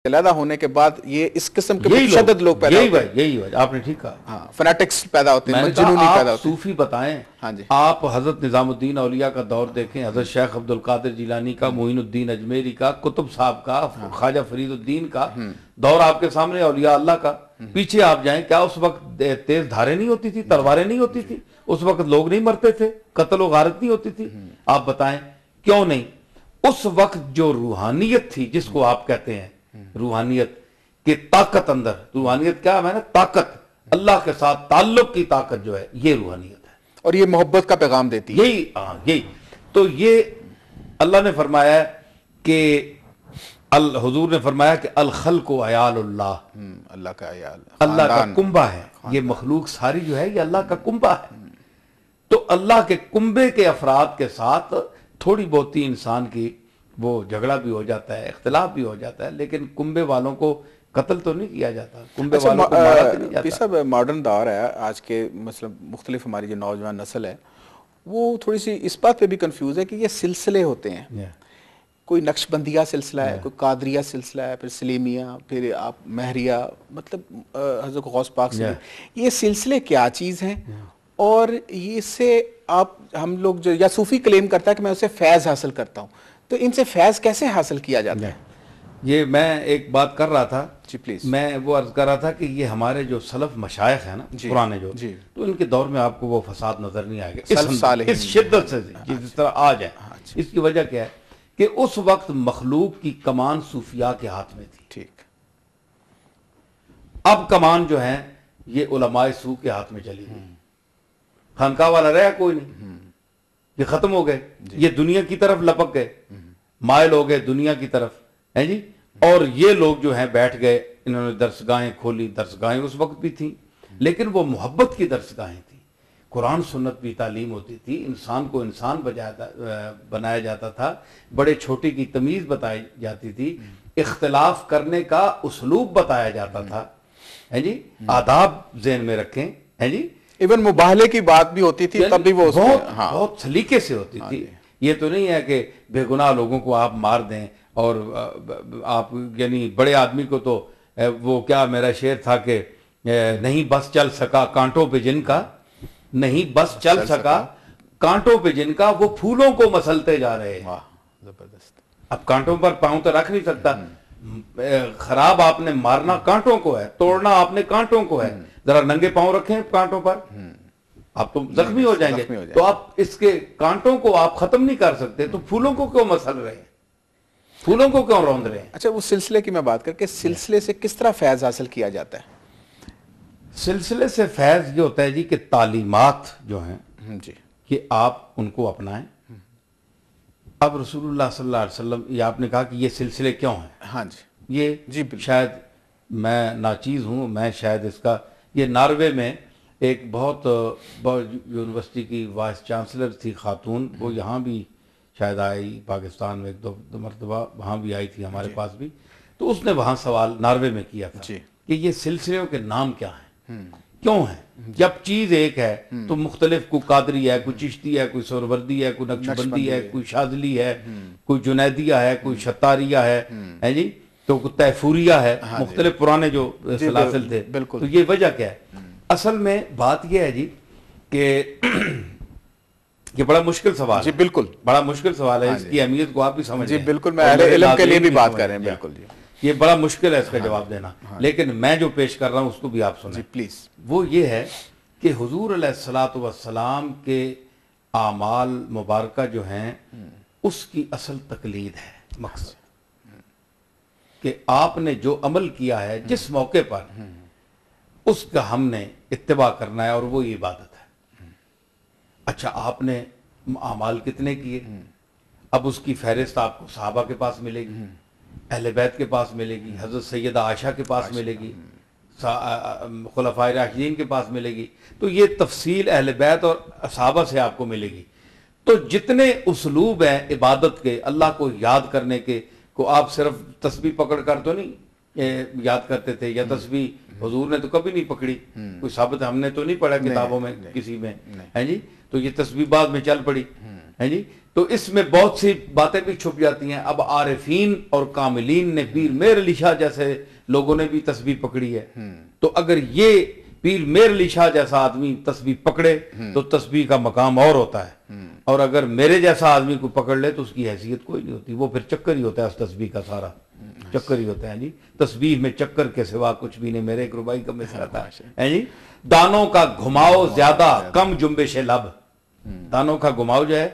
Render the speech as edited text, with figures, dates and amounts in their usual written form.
علیحدہ ہونے کے بعد یہ اس قسم کے متشدد لوگ پیدا ہوتے ہیں. یہی وجہ آپ نے ٹھیک کہا. ہاں فنیٹکس پیدا ہوتے ہیں, جنونی پیدا ہوتے ہیں. صوفی بتائیں. ہاں جی. آپ حضرت نظام الدین اولیاء کا دور دیکھیں, حضرت شیخ عبد القادر جیلانی کا, معین الدین اجمیری کا, قطب صاحب کا, خواجہ فرید الدین کا دور آپ کے سامنے, اولیاء اللہ کا. پیچھے آپ جائیں, کیا اس وقت تیز دھاریں نہیں ہوتی تھی, تلواریں نہیں ہوتی تھی, اس وقت لوگ نہیں مرتے تھے, قتل و غارت نہیں ہوتی تھی؟ آپ بتائیں کیوں نہیں؟ اس وقت جو روحانیت تھی, جس کو آپ کہتے ہیں روحانیت کی طاقت اندر, روحانیت کیا ہے نا, طاقت, اللہ کے ساتھ تعلق کی طاقت جو ہے, یہ روحانیت ہے. اور یہ محبت کا پیغام دیتی ہے. یہی تو یہ اللہ نے فرمایا ہے کہ حضور نے فرمایا کہ الخلق عیال اللہ, اللہ کا عیال, اللہ کا کنبہ ہے. یہ مخلوق ساری جو ہے یہ اللہ کا کنبہ ہے. تو اللہ کے کنبے کے افراد کے ساتھ تھوڑی بہت انسان کی وہ جھگڑا بھی ہو جاتا ہے, اختلاف بھی ہو جاتا ہے, لیکن کنبے والوں کو قتل تو نہیں کیا جاتا, کنبے والوں کو مارا تو نہیں جاتا. صاحب ماڈرن دور ہے آج کے, مثلا مختلف ہماری جو نوجوان نسل ہے وہ تھوڑی سی اس بات پہ بھی کنفیوز ہے کہ یہ سلسلے ہوتے ہیں, کوئی نقش بندیہ سلسلہ ہے, کوئی قادریہ سلسلہ ہے, پھر سلیمیہ, پھر آپ مہریہ, مطلب حضرت غوث پاک سے, یہ سلسلے کیا چیز ہیں؟ اور یہ سے آپ ہم لوگ جو, یا صوفی کلیم کرتا ہے کہ میں اسے فیض حاصل کرتا ہوں, تو ان سے فیض کیسے حاصل کیا جاتا ہے؟ یہ میں ایک بات کر رہا تھا, جی پلیز. میں وہ عرض کر رہا تھا کہ یہ ہمارے جو سلف مشائخ ہیں نا, پرانے جو, تو ان کے دور میں آپ کو وہ فساد نظر نہیں آئے گا اس شدت سے جس طرح آج ہے. اس کی وجہ کیا ہے کہ اس وقت مخلوق کی کمان صوفیاء کے ہاتھ میں تھی. ٹھیک. اب کمان جو ہے یہ علماء سو کے ہاتھ میں چلی گئی. خانقاہ والا رہا کوئی نہیں, یہ ختم ہو گئے, یہ دنیا کی طرف لپک گئے, مائل ہو گئے دنیا کی طرف, ہے جی. اور یہ لوگ جو ہیں بیٹھ گئے, انہوں نے درسگاہیں کھولی. درسگاہیں اس وقت بھی تھیں, لیکن وہ محبت کی درسگاہیں تھیں. قرآن سنت بھی تعلیم ہوتی تھی, انسان کو انسان بنایا جاتا تھا, بڑے چھوٹے کی تمیز بتائی جاتی تھی, اختلاف کرنے کا اسلوب بتایا جاتا تھا, ہے جی. آداب ذہن میں رکھیں, ہے جی. ایون مباہلے کی بات بھی ہوتی تھی, تب بھی وہ بہت سلیقے سے ہوتی تھی. یہ تو نہیں ہے کہ بے گناہ لوگوں کو آپ مار دیں, اور آپ یعنی بڑے آدمی کو تو وہ کیا میرا شعر تھا کہ نہیں بس چل سکا کانٹوں پہ جن کا, نہیں بس چل سکا کانٹوں پہ جن کا, وہ پھولوں کو مسلتے جا رہے ہیں. زبردست. اب کانٹوں پر پاؤں تو رکھ نہیں سکتا, خراب آپ نے مارنا کانٹوں کو ہے, توڑنا آپ نے کانٹوں کو ہے. ذرا ننگے پاؤں رکھیں کانٹوں پر, آپ تو زخمی ہو جائیں گے. تو آپ اس کے کانٹوں کو آپ ختم نہیں کر سکتے, تو پھولوں کو کیوں مسل رہے ہیں, پھولوں کو کیوں روند رہے ہیں؟ اچھا, وہ سلسلے کی میں بات کر کے, سلسلے سے کس طرح فیض حاصل کیا جاتا ہے؟ سلسلے سے فیض یہ ہوتا ہے جی کہ تعلیمات جو ہیں جی, کہ آپ ان کو اپنائیں. اب رسول اللہ صلی اللہ علیہ وسلم, یہ آپ نے کہا کہ یہ سلسلے کیوں ہیں, ہاں جی, یہ شاید میں ناچیز ہوں, میں شاید اس کا, یہ ناروے میں ایک بہت یونیورسٹی کی وائس چانسلر تھی خاتون, وہ یہاں بھی شاید آئی, پاکستان میں ایک دو مرتبہ وہاں بھی آئی تھی ہمارے پاس بھی, تو اس نے وہاں سوال ناروے میں کیا تھا کہ یہ سلسلوں کے نام کیا ہیں, کیوں ہیں؟ جب چیز ایک ہے تو مختلف, کوئی قادری ہے, کوئی چشتی ہے, کوئی سہروردی ہے, کوئی نقش بندی ہے, کوئی شاذلی ہے, کوئی جنیدیہ ہے, کوئی شتاریہ ہے جی, تو کوئی تیفوریہ ہے, مختلف پرانے جو سلاسل تھے. تو یہ وجہ کیا ہے؟ اصل میں بات یہ ہے جی کہ یہ بڑا مشکل سوال ہے. جی بالکل, بڑا مشکل سوال ہے, اس کی اہمیت کو آپ بھی سمجھ جی بالکل, میں اہل علم کے لیے بھی بات کر رہے ہیں. بالکل جی, یہ بڑا مشکل ہے اس کا جواب دینا, لیکن میں جو پیش کر رہا ہوں اس کو بھی آپ سنیں. جی پلیز. وہ یہ ہے کہ حضور علیہ الصلوۃ والسلام کے اعمال مبارکہ جو ہیں اس کی اصل تقلید ہے. مقصد کہ آپ نے جو عمل کیا ہے جس موقع پر, اس کا ہم نے اتباع کرنا ہے, اور وہ عبادت ہے. اچھا, آپ نے اعمال کتنے کیے, اب اس کی فہرست آپ کو صحابہ کے پاس ملے گی, اہل بیت کے پاس ملے گی, حضرت سیدہ عائشہ کے پاس ملے گی, خلفائے راشدین کے پاس ملے گی. تو یہ تفصیل اہل بیت اور صحابہ سے آپ کو ملے گی. تو جتنے اسلوب ہیں عبادت کے, اللہ کو یاد کرنے کے, کو آپ صرف تسبیح پکڑ کر تو نہیں یاد کرتے تھے, یا تسبیح حضور نے تو کبھی نہیں پکڑی, کوئی ثابت ہم نے تو نہیں پڑھا کتابوں میں کسی میں, ہے جی. تو یہ تسبیح بعد میں چل پڑی, ہے جی. تو اس میں بہت سی باتیں بھی چھپ جاتی ہیں. اب عارفین اور کاملین نے پیر میر علی شاہ جیسے لوگوں نے بھی تسبیح پکڑی ہے, تو اگر یہ پیر میر علی شاہ جیسا آدمی تسبیح پکڑے تو تسبیح کا مقام اور ہوتا ہے, اور اگر میرے جیسا آدمی کو پکڑ لے تو اس کی حیثیت کوئی نہیں ہوتی, وہ پھر چکر ہی ہوتا ہے اس تسبیح کا, سارا چکر ہی ہوتا ہے جی. تسبیح میں چکر کے سوا کچھ بھی نہیں, میرے ایک ربائی کا مثال تھا ہے جی. دانوں کا گھماؤ زیادہ کم جنبش لب, دانوں کا گھماؤ جو ہے